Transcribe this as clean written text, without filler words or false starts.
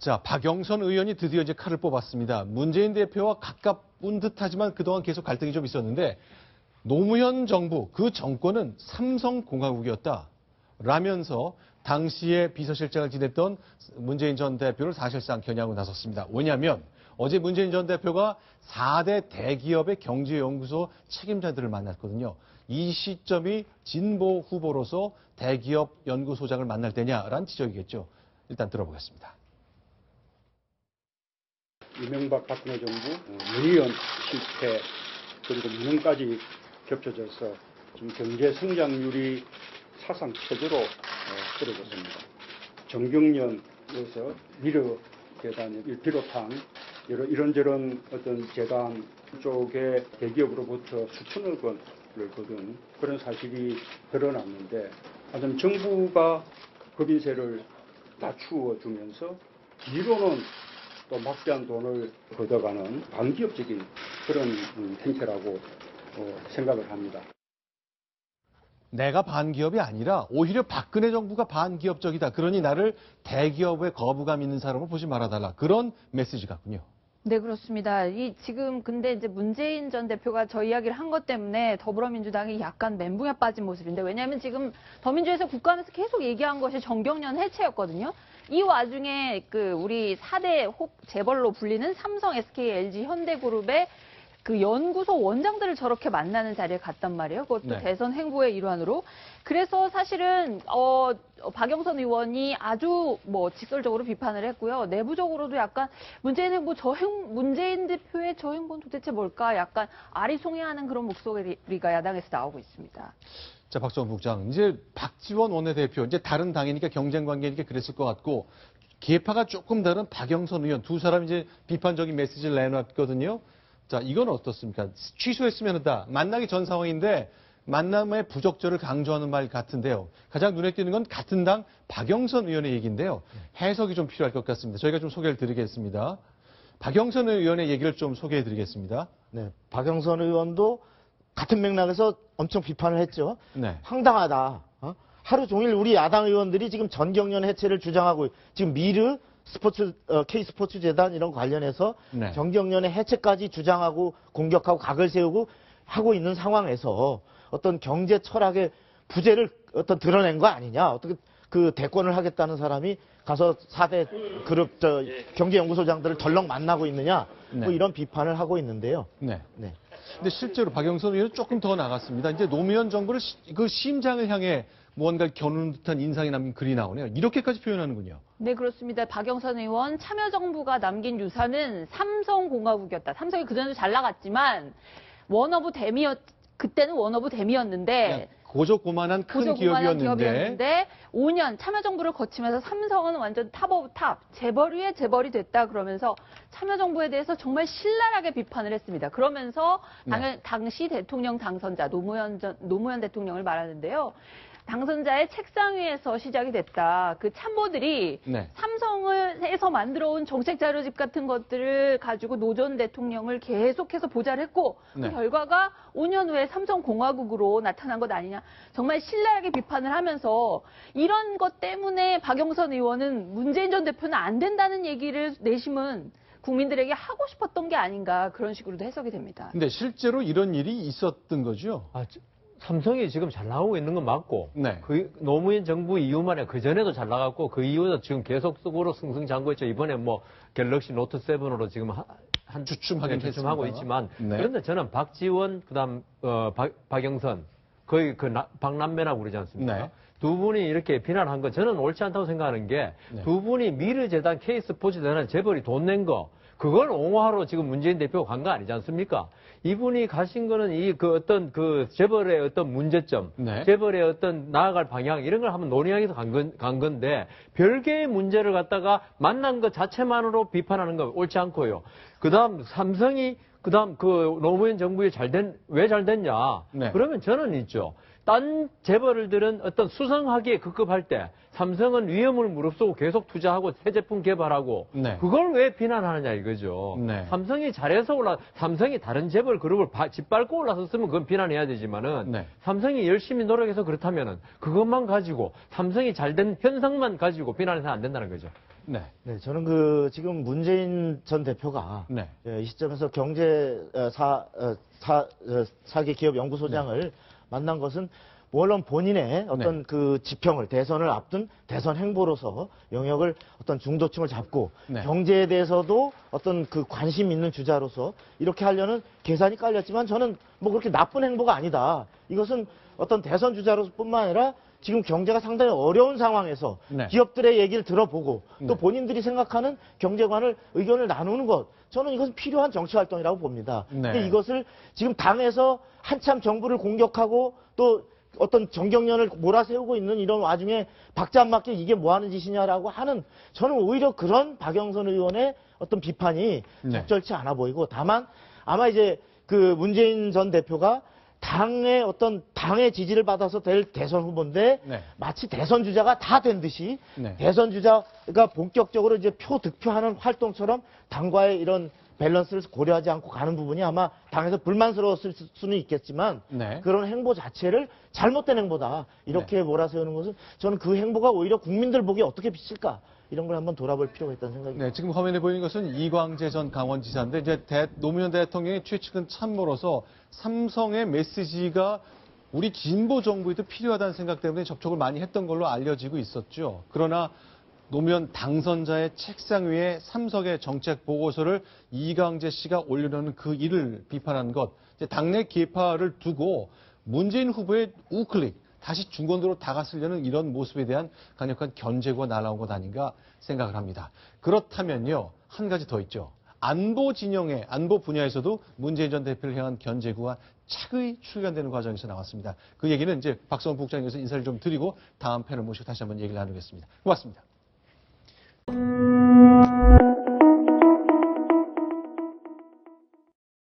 자, 박영선 의원이 드디어 이제 칼을 뽑았습니다. 문재인 대표와 가까운 듯하지만 그동안 계속 갈등이 좀 있었는데 노무현 정부, 그 정권은 삼성공화국이었다. 라면서 당시에 비서실장을 지냈던 문재인 전 대표를 사실상 겨냥하고 나섰습니다. 왜냐하면 어제 문재인 전 대표가 4대 대기업의 경제연구소 책임자들을 만났거든요. 이 시점이 진보 후보로서 대기업 연구소장을 만날 때냐라는 지적이겠죠. 일단 들어보겠습니다. 이명박 박근혜 정부 유니언 실패 그리고 민원까지 겹쳐져서 지금 경제 성장률이 사상 최저로 떨어졌습니다. 정경련에서 미르 재단을 비롯한 이런저런 어떤 재단 쪽의 대기업으로부터 수천억 원을 거둔 그런 사실이 드러났는데 하여튼 정부가 법인세를 낮추어 주면서 뒤로는 또 막대한 돈을 걷어가는 반기업적인 그런 행태라고 생각을 합니다. 내가 반기업이 아니라 오히려 박근혜 정부가 반기업적이다. 그러니 나를 대기업에 거부감 있는 사람으로 보지 말아달라. 그런 메시지 같군요. 네, 그렇습니다. 지금 근데 이제 문재인 전 대표가 저 이야기를 한 것 때문에 더불어민주당이 약간 멘붕에 빠진 모습인데, 왜냐하면 지금 더민주에서 국감에서 계속 얘기한 것이 정경련 해체였거든요. 이 와중에 우리 4대 재벌로 불리는 삼성, SK, LG, 현대그룹의 그 연구소 원장들을 저렇게 만나는 자리에 갔단 말이에요. 그것도 네. 대선 행보의 일환으로. 그래서 사실은 박영선 의원이 아주 직설적으로 비판을 했고요. 내부적으로도 약간 문재인 대표의 저 행보는 도대체 뭘까? 약간 아리송해하는 그런 목소리가 야당에서 나오고 있습니다. 자, 박정원 국장, 이제 박지원 원내대표, 이제 다른 당이니까 경쟁 관계니까 그랬을 것 같고 계파가 조금 다른 박영선 의원 두 사람이 이제 비판적인 메시지를 내놨거든요. 자, 이건 어떻습니까? 취소했으면 한다. 만나기 전 상황인데 만남의 부적절을 강조하는 말 같은데요. 가장 눈에 띄는 건 같은 당 박영선 의원의 얘기인데요. 해석이 좀 필요할 것 같습니다. 저희가 좀 소개를 드리겠습니다. 박영선 의원의 얘기를 좀 소개해 드리겠습니다. 네, 박영선 의원도 같은 맥락에서 엄청 비판을 했죠. 네. 황당하다. 하루 종일 우리 야당 의원들이 지금 전경련 해체를 주장하고 지금 미르 K스포츠 재단 이런 관련해서 네. 정경련의 해체까지 주장하고 공격하고 각을 세우고 하고 있는 상황에서 어떤 경제 철학의 부재를 드러낸 거 아니냐. 어떻게 그 대권을 하겠다는 사람이 가서 4대 그룹 경제연구소장들을 덜렁 만나고 있느냐. 네. 뭐 이런 비판을 하고 있는데요. 네. 네. 근데 실제로 박영선 의원은 조금 더 나갔습니다. 이제 노무현 정부를 그 심장을 향해 무언가를 겨누는 듯한 인상이 남긴 글이 나오네요. 이렇게까지 표현하는군요. 네, 그렇습니다. 박영선 의원 참여정부가 남긴 유산은 삼성공화국이었다. 삼성이 그전에도 잘 나갔지만 그때는 원오브 댐이었는데 고조고만한 큰 기업이었는데 5년 참여정부를 거치면서 삼성은 완전 탑 오브 탑, 재벌 위에 재벌이 됐다 그러면서 참여정부에 대해서 정말 신랄하게 비판을 했습니다. 그러면서 당시 대통령 당선자 노무현 대통령을 말하는데요. 당선자의 책상 위에서 시작이 됐다. 그 참모들이 네. 삼성에서 만들어온 정책 자료집 같은 것들을 가지고 노 전 대통령을 계속해서 보좌를 했고 네. 그 결과가 5년 후에 삼성공화국으로 나타난 것 아니냐. 정말 신랄하게 비판을 하면서 이런 것 때문에 박영선 의원은 문재인 전 대표는 안 된다는 얘기를 내심은 국민들에게 하고 싶었던 게 아닌가 그런 식으로도 해석이 됩니다. 근데 실제로 이런 일이 있었던 거죠? 삼성이 지금 잘 나오고 있는 건 맞고, 네. 그 노무현 정부 이후만에 그 전에도 잘 나갔고, 그 이후에도 지금 계속적으로 승승장구했죠. 이번에 갤럭시 노트 7으로 지금 주춤하고 있지만, 네. 그런데 저는 박지원, 그다음 박영선 거의 박남매라고 그러지 않습니까? 네. 두 분이 이렇게 비난한 거 저는 옳지 않다고 생각하는 게 두 분이 미르재단 K스포츠 재단 재벌이 돈 낸 거. 그걸 옹호하러 지금 문재인 대표가 간 거 아니지 않습니까? 이분이 가신 거는 재벌의 어떤 문제점, 네. 재벌의 어떤 나아갈 방향, 이런 걸 한번 논의하기 위해서 간 건데, 별개의 문제를 갖다가 만난 것 자체만으로 비판하는 거 옳지 않고요. 삼성이, 노무현 정부에 왜 잘 됐냐? 네. 그러면 저는 있죠. 딴 재벌들은 어떤 수성하기에 급급할 때 삼성은 위험을 무릅쓰고 계속 투자하고 새 제품 개발하고 네. 그걸 왜 비난하느냐 이거죠. 네. 삼성이 잘해서 삼성이 다른 재벌 그룹을 짓밟고 올라섰으면 그건 비난해야 되지만은 네. 삼성이 열심히 노력해서 그렇다면은 그것만 가지고 삼성이 잘된 현상만 가지고 비난해서 안 된다는 거죠. 네. 네, 저는 지금 문재인 전 대표가 네. 이 시점에서 사기 기업 연구소장을 만난 것은 물론 본인의 어떤 그 지평을 대선을 앞둔 대선 행보로서 영역을 어떤 중도층을 잡고 네. 경제에 대해서도 어떤 그 관심 있는 주자로서 이렇게 하려는 계산이 깔렸지만 저는 뭐 그렇게 나쁜 행보가 아니다. 이것은 어떤 대선 주자로서뿐만 아니라 지금 경제가 상당히 어려운 상황에서 네. 기업들의 얘기를 들어보고 또 네. 본인들이 생각하는 경제관을 의견을 나누는 것 저는 이것은 필요한 정치 활동이라고 봅니다. 네. 근데 이것을 지금 당에서 한참 정부를 공격하고 또 어떤 정경련을 몰아세우고 있는 이런 와중에 박자 안 맞게 이게 뭐 하는 짓이냐라고 하는 저는 오히려 그런 박영선 의원의 어떤 비판이 네. 적절치 않아 보이고 다만 아마 이제 그 문재인 전 대표가 당의 지지를 받아서 될 대선 후보인데 네. 마치 대선 주자가 다 된 듯이 네. 대선 주자가 본격적으로 이제 득표하는 활동처럼 당과의 이런 밸런스를 고려하지 않고 가는 부분이 아마 당에서 불만스러웠을 수는 있겠지만 네. 그런 행보 자체를 잘못된 행보다 이렇게 몰아세우는 것은 저는 그 행보가 오히려 국민들 보기에 어떻게 비칠까 이런 걸 한번 돌아볼 필요가 있다는 생각이 네, 지금 화면에 보이는 것은 이광재 전 강원지사인데 이제 노무현 대통령의 최측은 참모로서 삼성의 메시지가 우리 진보 정부에도 필요하다는 생각 때문에 접촉을 많이 했던 걸로 알려지고 있었죠. 그러나 노무현 당선자의 책상 위에 삼성의 정책 보고서를 이광재 씨가 올려놓는 그 일을 비판한 것, 이제 당내 계파를 두고 문재인 후보의 우클릭, 다시 중건도로 다가서려는 이런 모습에 대한 강력한 견제구가 날아온 것 아닌가 생각을 합니다. 그렇다면요, 한 가지 더 있죠. 안보 진영의 안보 분야에서도 문재인 전 대표를 향한 견제구가 차근히 출간되는 과정에서 나왔습니다. 그 얘기는 이제 박성원 국장님께서 인사를 좀 드리고 다음 패널 모시고 다시 한번 얘기를 나누겠습니다. 고맙습니다.